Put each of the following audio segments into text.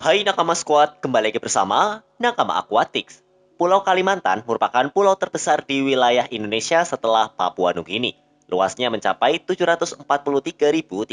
Hai Nakama Squad, kembali lagi bersama Nakama Aquatics. Pulau Kalimantan merupakan pulau terbesar di wilayah Indonesia setelah Papua Nugini. Luasnya mencapai 743.330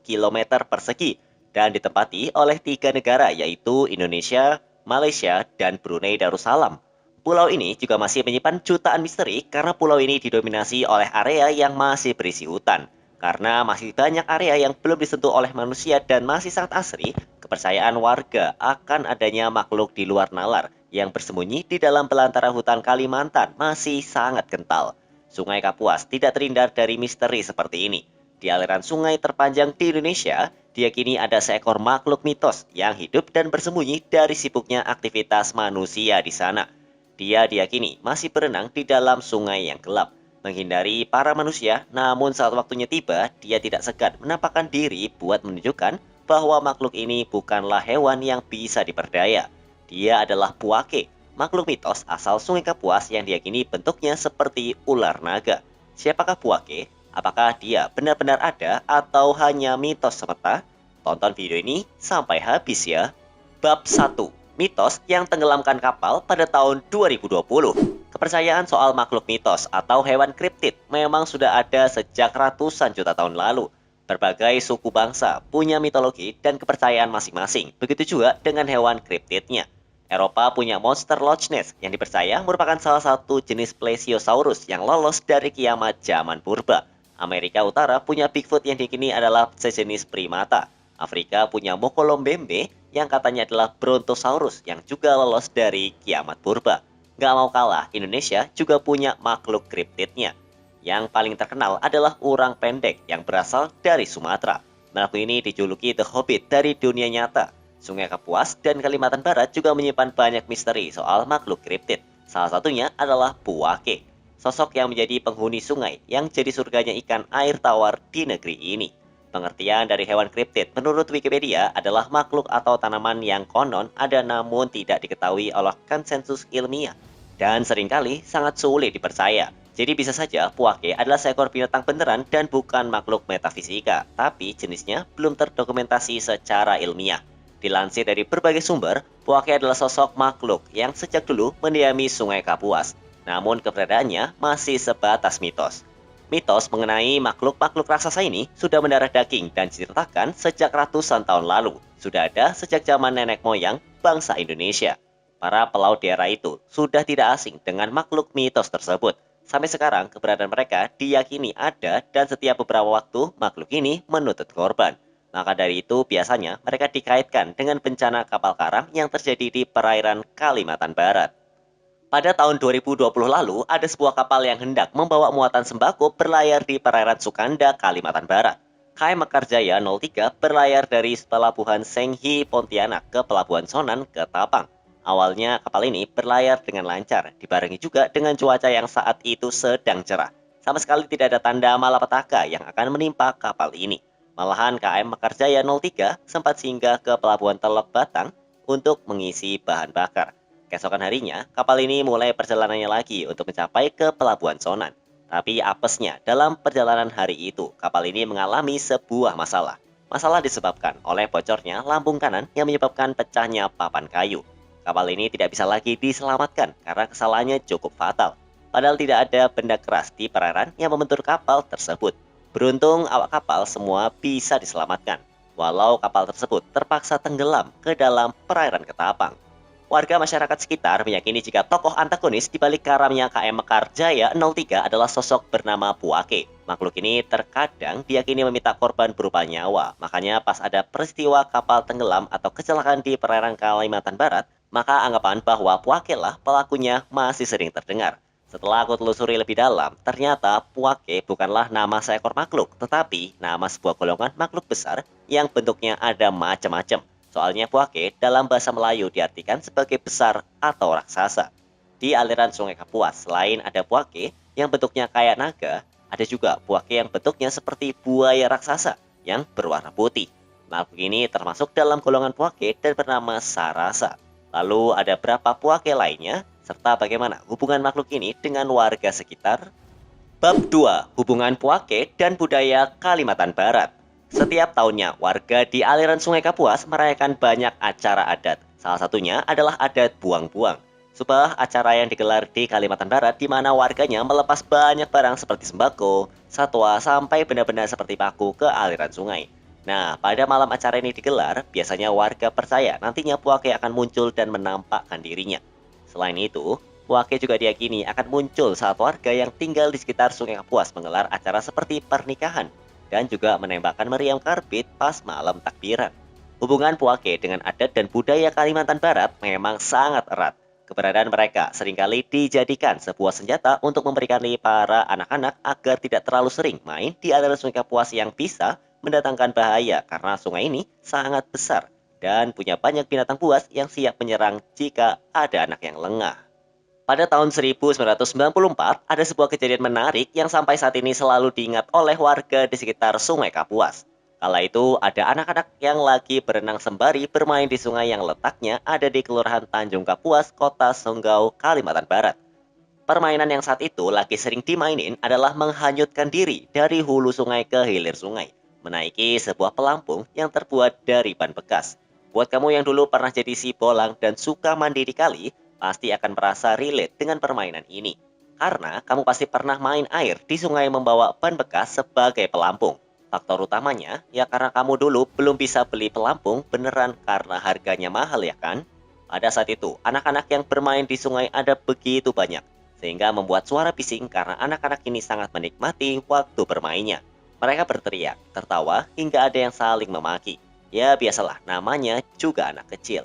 km persegi dan ditempati oleh 3 negara yaitu Indonesia, Malaysia, dan Brunei Darussalam. Pulau ini juga masih menyimpan jutaan misteri karena pulau ini didominasi oleh area yang masih berisi hutan. Karena masih banyak area yang belum disentuh oleh manusia dan masih sangat asri, kepercayaan warga akan adanya makhluk di luar nalar yang bersembunyi di dalam belantara hutan Kalimantan masih sangat kental. Sungai Kapuas tidak terhindar dari misteri seperti ini. Di aliran sungai terpanjang di Indonesia, diyakini ada seekor makhluk mitos yang hidup dan bersembunyi dari sibuknya aktivitas manusia di sana. Dia diyakini masih berenang di dalam sungai yang gelap, menghindari para manusia, namun saat waktunya tiba, dia tidak segan menampakkan diri buat menunjukkan bahwa makhluk ini bukanlah hewan yang bisa diperdaya. Dia adalah puake, makhluk mitos asal Sungai Kapuas yang diyakini bentuknya seperti ular naga. Siapakah puake? Apakah dia benar-benar ada atau hanya mitos semata? Tonton video ini sampai habis ya. Bab 1. Mitos yang tenggelamkan kapal pada tahun 2020. Kepercayaan soal makhluk mitos atau hewan kriptid memang sudah ada sejak ratusan juta tahun lalu. Berbagai suku bangsa punya mitologi dan kepercayaan masing-masing. Begitu juga dengan hewan kriptidnya. Eropa punya monster Loch Ness yang dipercaya merupakan salah satu jenis plesiosaurus yang lolos dari kiamat zaman purba. Amerika Utara punya Bigfoot yang dikini adalah sejenis primata. Afrika punya Mokolombembe yang katanya adalah Brontosaurus yang juga lolos dari kiamat purba. Gak mau kalah, Indonesia juga punya makhluk kriptidnya. Yang paling terkenal adalah urang pendek yang berasal dari Sumatera. Makhluk ini dijuluki The Hobbit dari dunia nyata. Sungai Kapuas dan Kalimantan Barat juga menyimpan banyak misteri soal makhluk kriptid. Salah satunya adalah Puake, sosok yang menjadi penghuni sungai yang jadi surganya ikan air tawar di negeri ini. Pengertian dari hewan kriptid menurut Wikipedia adalah makhluk atau tanaman yang konon ada namun tidak diketahui oleh konsensus ilmiah dan seringkali sangat sulit dipercaya. Jadi bisa saja puake adalah seekor binatang beneran dan bukan makhluk metafisika, tapi jenisnya belum terdokumentasi secara ilmiah. Dilansir dari berbagai sumber, puake adalah sosok makhluk yang sejak dulu mendiami Sungai Kapuas, namun keberadaannya masih sebatas mitos. Mitos mengenai makhluk-makhluk raksasa ini sudah mendarah daging dan diceritakan sejak ratusan tahun lalu. Sudah ada sejak zaman nenek moyang bangsa Indonesia. Para pelaut di era itu sudah tidak asing dengan makhluk mitos tersebut. Sampai sekarang keberadaan mereka diyakini ada dan setiap beberapa waktu makhluk ini menuntut korban. Maka dari itu biasanya mereka dikaitkan dengan bencana kapal karam yang terjadi di perairan Kalimantan Barat. Pada tahun 2020 lalu, ada sebuah kapal yang hendak membawa muatan sembako berlayar di perairan Sukanda, Kalimantan Barat. KM Mekarjaya 03 berlayar dari pelabuhan Senghi, Pontianak ke pelabuhan Sonan ke Tapang. Awalnya kapal ini berlayar dengan lancar, dibarengi juga dengan cuaca yang saat itu sedang cerah. Sama sekali tidak ada tanda malapetaka yang akan menimpa kapal ini. Malahan KM Mekarjaya 03 sempat singgah ke pelabuhan Teluk Batang untuk mengisi bahan bakar. Keesokan harinya, kapal ini mulai perjalanannya lagi untuk mencapai ke Pelabuhan Sonan. Tapi apesnya, dalam perjalanan hari itu, kapal ini mengalami sebuah masalah. Masalah disebabkan oleh bocornya lambung kanan yang menyebabkan pecahnya papan kayu. Kapal ini tidak bisa lagi diselamatkan karena kesalahannya cukup fatal. Padahal tidak ada benda keras di perairan yang membentur kapal tersebut. Beruntung awak kapal semua bisa diselamatkan, walau kapal tersebut terpaksa tenggelam ke dalam perairan Ketapang. Warga masyarakat sekitar meyakini jika tokoh antagonis di balik karamnya KM Mekarjaya 03 adalah sosok bernama Puake. Makhluk ini terkadang diyakini meminta korban berupa nyawa. Makanya pas ada peristiwa kapal tenggelam atau kecelakaan di perairan Kalimantan Barat, maka anggapan bahwa Puake lah pelakunya masih sering terdengar. Setelah aku telusuri lebih dalam, ternyata Puake bukanlah nama seekor makhluk, tetapi nama sebuah golongan makhluk besar yang bentuknya ada macam-macam. Soalnya puake dalam bahasa Melayu diartikan sebagai besar atau raksasa. Di aliran Sungai Kapuas, selain ada puake yang bentuknya kayak naga, ada juga puake yang bentuknya seperti buaya raksasa yang berwarna putih. Makhluk ini termasuk dalam golongan puake dan bernama Sarasa. Lalu ada berapa puake lainnya, serta bagaimana hubungan makhluk ini dengan warga sekitar? Bab 2. Hubungan puake dan budaya Kalimantan Barat. Setiap tahunnya, warga di aliran Sungai Kapuas merayakan banyak acara adat. Salah satunya adalah adat buang-buang. Sebuah acara yang digelar di Kalimantan Barat di mana warganya melepas banyak barang seperti sembako, satwa, sampai benda-benda seperti paku ke aliran sungai. Nah, pada malam acara ini digelar, biasanya warga percaya nantinya Puake akan muncul dan menampakkan dirinya. Selain itu, Puake juga diyakini akan muncul saat warga yang tinggal di sekitar Sungai Kapuas menggelar acara seperti pernikahan dan juga menembakkan meriam karbit pas malam takbiran. Hubungan Puake dengan adat dan budaya Kalimantan Barat memang sangat erat. Keberadaan mereka seringkali dijadikan sebuah senjata untuk memperikali para anak-anak agar tidak terlalu sering main di aliran Sungai Kapuas yang bisa mendatangkan bahaya karena sungai ini sangat besar dan punya banyak binatang buas yang siap menyerang jika ada anak yang lengah. Pada tahun 1994, ada sebuah kejadian menarik yang sampai saat ini selalu diingat oleh warga di sekitar Sungai Kapuas. Kala itu, ada anak-anak yang lagi berenang sembari bermain di sungai yang letaknya ada di Kelurahan Tanjung Kapuas, Kota Songgau, Kalimantan Barat. Permainan yang saat itu lagi sering dimainin adalah menghanyutkan diri dari hulu sungai ke hilir sungai, menaiki sebuah pelampung yang terbuat dari ban bekas. Buat kamu yang dulu pernah jadi si bolang dan suka mandi di kali, pasti akan merasa relate dengan permainan ini. Karena kamu pasti pernah main air di sungai membawa ban bekas sebagai pelampung. Faktor utamanya, ya karena kamu dulu belum bisa beli pelampung beneran karena harganya mahal ya kan? Pada saat itu, anak-anak yang bermain di sungai ada begitu banyak sehingga membuat suara bising karena anak-anak ini sangat menikmati waktu bermainnya. Mereka berteriak, tertawa, hingga ada yang saling memaki. Ya biasalah, namanya juga anak kecil.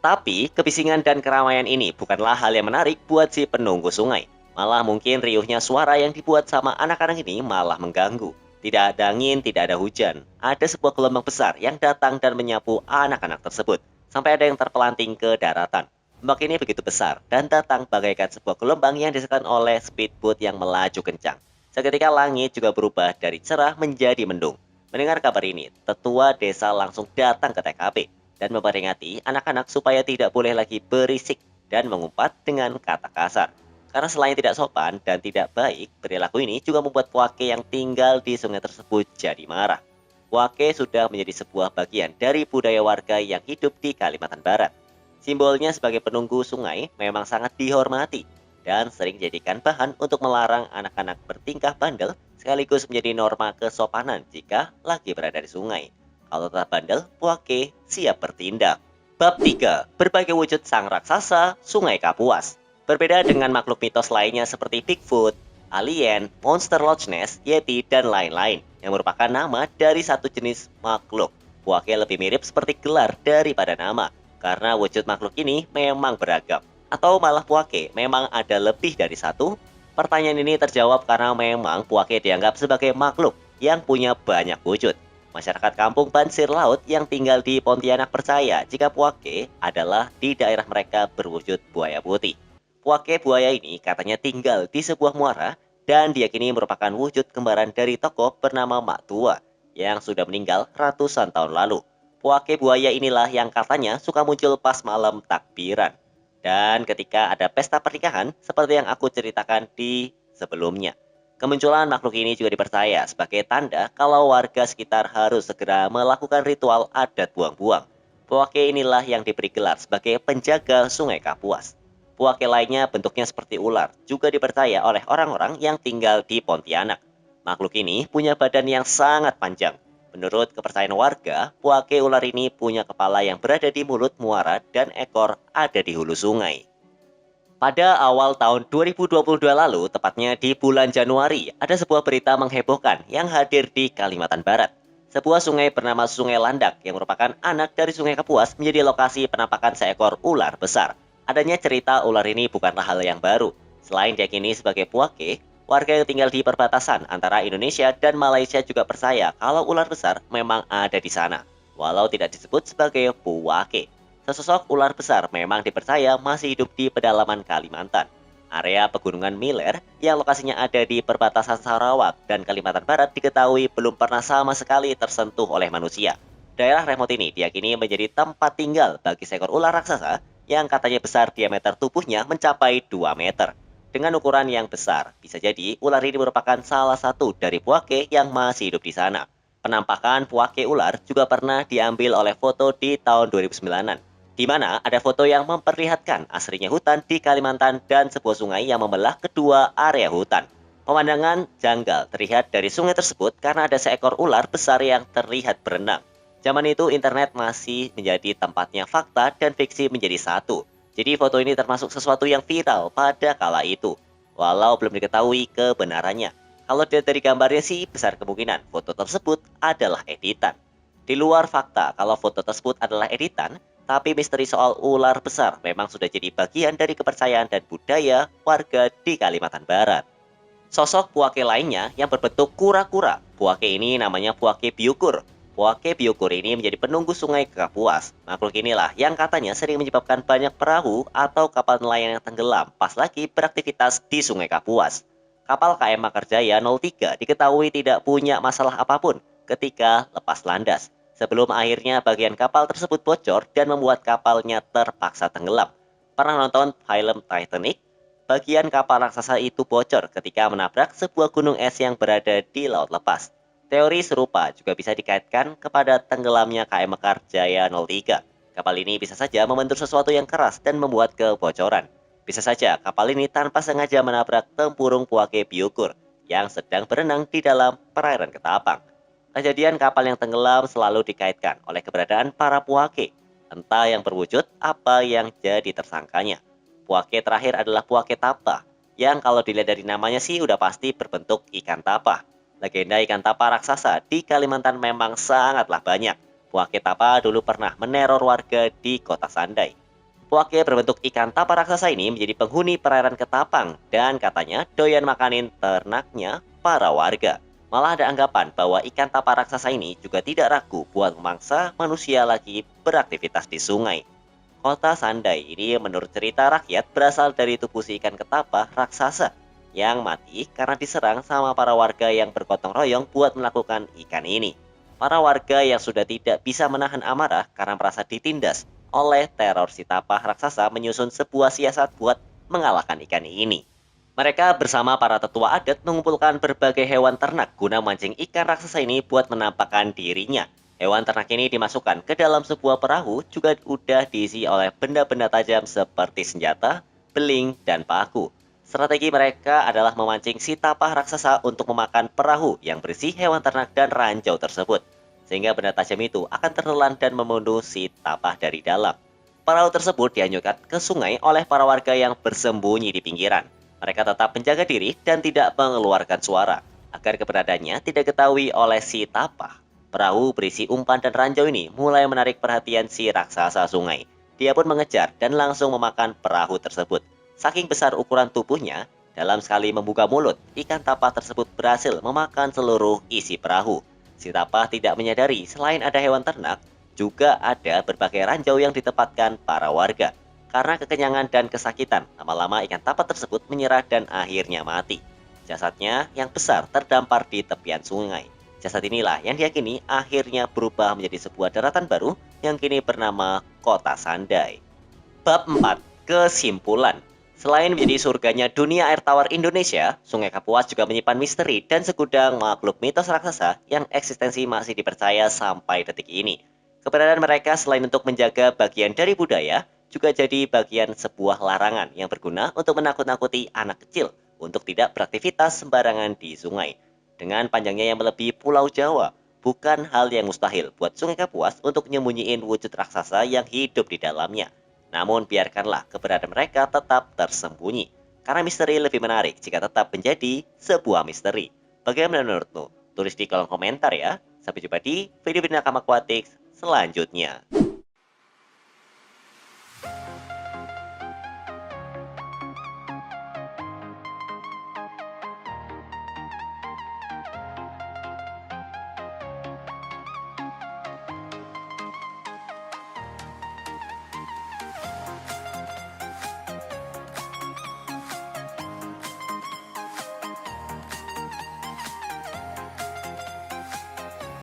Tapi, kebisingan dan keramaian ini bukanlah hal yang menarik buat si penunggu sungai. Malah mungkin riuhnya suara yang dibuat sama anak-anak ini malah mengganggu. Tidak ada angin, tidak ada hujan. Ada sebuah gelombang besar yang datang dan menyapu anak-anak tersebut. Sampai ada yang terpelanting ke daratan. Ombak ini begitu besar dan datang bagaikan sebuah gelombang yang disekan oleh speedboat yang melaju kencang. Seketika langit juga berubah dari cerah menjadi mendung. Mendengar kabar ini, tetua desa langsung datang ke TKP dan memperingati anak-anak supaya tidak boleh lagi berisik dan mengumpat dengan kata kasar. Karena selain tidak sopan dan tidak baik, perilaku ini juga membuat Puake yang tinggal di sungai tersebut jadi marah. Puake sudah menjadi sebuah bagian dari budaya warga yang hidup di Kalimantan Barat. Simbolnya sebagai penunggu sungai memang sangat dihormati dan sering dijadikan bahan untuk melarang anak-anak bertingkah bandel sekaligus menjadi norma kesopanan jika lagi berada di sungai. Kalau tetap bandel, Puake siap bertindak. Bab 3. Berbagai wujud sang raksasa Sungai Kapuas. Berbeda dengan makhluk mitos lainnya seperti Bigfoot, alien, monster Loch Ness, Yeti, dan lain-lain yang merupakan nama dari satu jenis makhluk. Puake lebih mirip seperti gelar daripada nama karena wujud makhluk ini memang beragam. Atau malah Puake memang ada lebih dari satu? Pertanyaan ini terjawab karena memang Puake dianggap sebagai makhluk yang punya banyak wujud. Masyarakat kampung Bansir Laut yang tinggal di Pontianak percaya jika Puake adalah di daerah mereka berwujud buaya putih. Puake buaya ini katanya tinggal di sebuah muara dan diyakini merupakan wujud kembaran dari tokoh bernama Mak Tua yang sudah meninggal ratusan tahun lalu. Puake buaya inilah yang katanya suka muncul pas malam takbiran. Dan ketika ada pesta pernikahan seperti yang aku ceritakan di sebelumnya. Kemunculan makhluk ini juga dipercaya sebagai tanda kalau warga sekitar harus segera melakukan ritual adat buang-buang. Puake inilah yang diberi gelar sebagai penjaga Sungai Kapuas. Puake lainnya bentuknya seperti ular, juga dipercaya oleh orang-orang yang tinggal di Pontianak. Makhluk ini punya badan yang sangat panjang. Menurut kepercayaan warga, Puake ular ini punya kepala yang berada di mulut muara dan ekor ada di hulu sungai. Pada awal tahun 2022 lalu, tepatnya di bulan Januari, ada sebuah berita menghebohkan yang hadir di Kalimantan Barat. Sebuah sungai bernama Sungai Landak yang merupakan anak dari Sungai Kapuas menjadi lokasi penampakan seekor ular besar. Adanya cerita ular ini bukanlah hal yang baru. Selain diyakini sebagai Puake, warga yang tinggal di perbatasan antara Indonesia dan Malaysia juga percaya kalau ular besar memang ada di sana, walau tidak disebut sebagai Puake. Sesosok ular besar memang dipercaya masih hidup di pedalaman Kalimantan. Area pegunungan Miler yang lokasinya ada di perbatasan Sarawak dan Kalimantan Barat diketahui belum pernah sama sekali tersentuh oleh manusia. Daerah remote ini diyakini menjadi tempat tinggal bagi seekor ular raksasa yang katanya besar diameter tubuhnya mencapai 2 meter. Dengan ukuran yang besar, bisa jadi ular ini merupakan salah satu dari Puake yang masih hidup di sana. Penampakan puake ular juga pernah diambil oleh foto di tahun 2009-an, di mana ada foto yang memperlihatkan asrinya hutan di Kalimantan dan sebuah sungai yang membelah kedua area hutan. Pemandangan janggal terlihat dari sungai tersebut karena ada seekor ular besar yang terlihat berenang. Zaman itu internet masih menjadi tempatnya fakta dan fiksi menjadi satu. Jadi foto ini termasuk sesuatu yang viral pada kala itu, walau belum diketahui kebenarannya. Kalau dilihat dari gambarnya sih, besar kemungkinan foto tersebut adalah editan. Di luar fakta kalau foto tersebut adalah editan, tapi misteri soal ular besar memang sudah jadi bagian dari kepercayaan dan budaya warga di Kalimantan Barat. Sosok puake lainnya yang berbentuk kura-kura. Puake ini namanya puake biukur. Puake biukur ini menjadi penunggu sungai Kapuas. Makhluk inilah yang katanya sering menyebabkan banyak perahu atau kapal nelayan yang tenggelam pas lagi beraktivitas di sungai Kapuas. Kapal KM Makarjaya 03 diketahui tidak punya masalah apapun ketika lepas landas, sebelum akhirnya bagian kapal tersebut bocor dan membuat kapalnya terpaksa tenggelam. Pernah nonton film Titanic? Bagian kapal raksasa itu bocor ketika menabrak sebuah gunung es yang berada di laut lepas. Teori serupa juga bisa dikaitkan kepada tenggelamnya KM Mekarjaya 03. Kapal ini bisa saja membentur sesuatu yang keras dan membuat kebocoran. Bisa saja kapal ini tanpa sengaja menabrak tempurung puake biukur yang sedang berenang di dalam perairan Ketapang. Kejadian kapal yang tenggelam selalu dikaitkan oleh keberadaan para puake, entah yang berwujud apa yang jadi tersangkanya. Puake terakhir adalah puake tapa, yang kalau dilihat dari namanya sih udah pasti berbentuk ikan tapa. Legenda ikan tapa raksasa di Kalimantan memang sangatlah banyak. Puake tapa dulu pernah meneror warga di kota Sandai. Puake berbentuk ikan tapa raksasa ini menjadi penghuni perairan Ketapang dan katanya doyan makanin ternaknya para warga. Malah ada anggapan bahwa ikan tapa raksasa ini juga tidak ragu buat memangsa manusia lagi beraktivitas di sungai. Kota Sandai ini menurut cerita rakyat berasal dari tubuh si ikan ketapa raksasa yang mati karena diserang sama para warga yang bergotong royong buat melakukan ikan ini. Para warga yang sudah tidak bisa menahan amarah karena merasa ditindas oleh teror si tapah raksasa menyusun sebuah siasat buat mengalahkan ikan ini. Mereka bersama para tetua adat mengumpulkan berbagai hewan ternak guna mancing ikan raksasa ini buat menampakkan dirinya. Hewan ternak ini dimasukkan ke dalam sebuah perahu juga udah diisi oleh benda-benda tajam seperti senjata, beling, dan paku. Strategi mereka adalah memancing si tapah raksasa untuk memakan perahu yang berisi hewan ternak dan ranjau tersebut. Sehingga benda tajam itu akan tertelan dan membunuh si tapah dari dalam. Perahu tersebut dihanyutkan ke sungai oleh para warga yang bersembunyi di pinggiran. Mereka tetap menjaga diri dan tidak mengeluarkan suara, agar keberadaannya tidak diketahui oleh si tapah. Perahu berisi umpan dan ranjau ini mulai menarik perhatian si raksasa sungai. Dia pun mengejar dan langsung memakan perahu tersebut. Saking besar ukuran tubuhnya, dalam sekali membuka mulut, ikan tapah tersebut berhasil memakan seluruh isi perahu. Si tapah tidak menyadari selain ada hewan ternak, juga ada berbagai ranjau yang ditempatkan para warga. Karena kekenyangan dan kesakitan, lama-lama ikan tapah tersebut menyerah dan akhirnya mati. Jasadnya yang besar terdampar di tepian sungai. Jasad inilah yang diyakini akhirnya berubah menjadi sebuah daratan baru yang kini bernama Kota Sandai. Bab 4. Kesimpulan. Selain menjadi surganya dunia air tawar Indonesia, Sungai Kapuas juga menyimpan misteri dan segudang makhluk mitos raksasa yang eksistensi masih dipercaya sampai detik ini. Keberadaan mereka selain untuk menjaga bagian dari budaya, juga jadi bagian sebuah larangan yang berguna untuk menakut-nakuti anak kecil untuk tidak beraktivitas sembarangan di sungai. Dengan panjangnya yang melebihi Pulau Jawa, bukan hal yang mustahil buat Sungai Kapuas untuk menyembunyiin wujud raksasa yang hidup di dalamnya. Namun biarkanlah keberadaan mereka tetap tersembunyi, karena misteri lebih menarik jika tetap menjadi sebuah misteri. Bagaimana menurutmu? Tulis di kolom komentar ya. Sampai jumpa di video-video Nakama Aquatics selanjutnya.